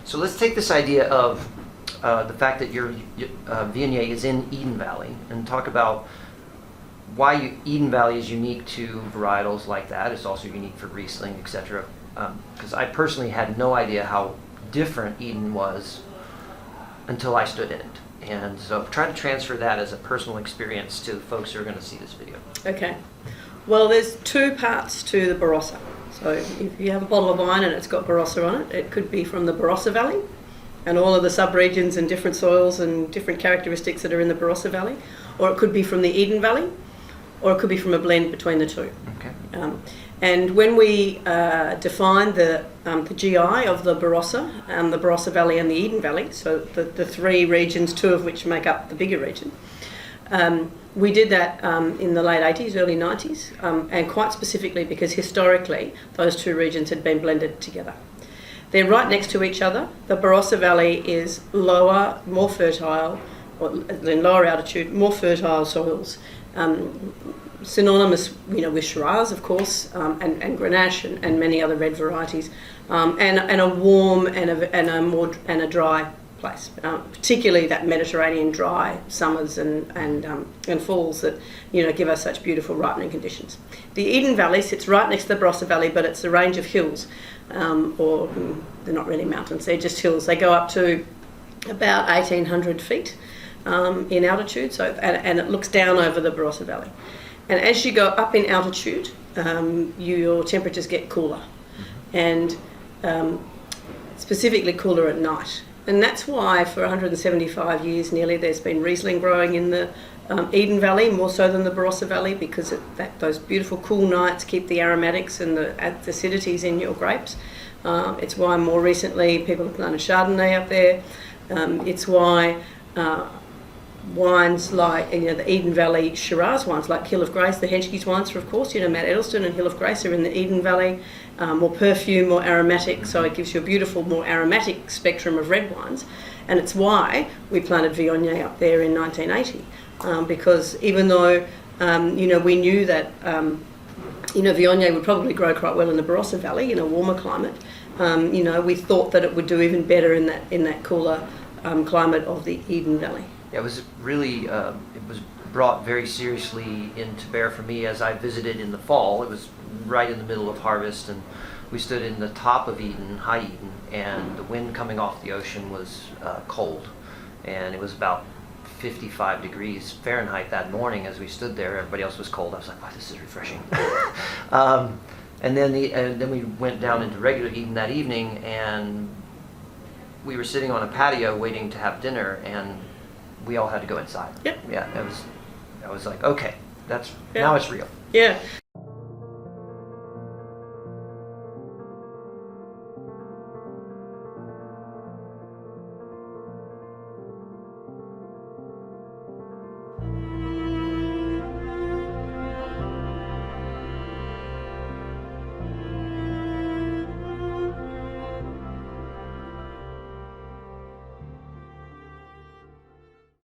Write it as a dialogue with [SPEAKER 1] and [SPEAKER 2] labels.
[SPEAKER 1] So let's take this idea of the fact that your Viognier is in Eden Valley and talk about why Eden Valley is unique to varietals like that. It's also unique for Riesling, etc. Because I personally had no idea how different Eden was until I stood in it. And so try to transfer that as a personal experience to folks who are going to see this video.
[SPEAKER 2] Okay. Well, there's two parts to the Barossa. So if you have a bottle of wine and it's got Barossa on it, it could be from the Barossa Valley and all of the subregions and different soils and different characteristics that are in the Barossa Valley, or it could be from the Eden Valley, or it could be from a blend between the two.
[SPEAKER 1] Okay.
[SPEAKER 2] And when we define the GI of the Barossa Valley and the Eden Valley, so the three regions, two of which make up the bigger region, we did that in the late 80s, early 90s, and quite specifically because historically those two regions had been blended together. They're right next to each other. The Barossa Valley is lower, more fertile, or in lower altitude, more fertile soils, synonymous, with Shiraz, of course, and Grenache and many other red varieties, and a warm and a dry place, particularly that Mediterranean dry summers and falls that give us such beautiful ripening conditions. The Eden Valley sits right next to the Barossa Valley, but it's a range of hills, or they're not really mountains; they're just hills. They go up to about 1,800 feet in altitude, so and it looks down over the Barossa Valley. And as you go up in altitude, your temperatures get cooler, and specifically cooler at night. And that's why for 175 years nearly there's been Riesling growing in the Eden Valley, more so than the Barossa Valley, because those beautiful cool nights keep the aromatics and the acidities in your grapes. It's why more recently people have planted Chardonnay up there. It's why wines like the Eden Valley Shiraz wines like Hill of Grace, the Henschke's wines, of course, Matt Edelston and Hill of Grace are in the Eden Valley, more perfume, more aromatic, so it gives you a beautiful, more aromatic spectrum of red wines. And it's why we planted Viognier up there in 1980, because even though we knew that Viognier would probably grow quite well in the Barossa Valley in a warmer climate, we thought that it would do even better in that cooler climate of the Eden Valley.
[SPEAKER 1] Yeah, it was really, it was brought very seriously into bear for me as I visited in the fall. It was right in the middle of harvest, and we stood in the top of Eden, high Eden, and the wind coming off the ocean was cold. And it was about 55 degrees Fahrenheit that morning as we stood there. Everybody else was cold. I was like, wow, this is refreshing. And then we went down into regular Eden that evening, and we were sitting on a patio waiting to have dinner, and we all had to go inside.
[SPEAKER 2] Yep.
[SPEAKER 1] Yeah, I was like, okay, now it's real.
[SPEAKER 2] Yeah.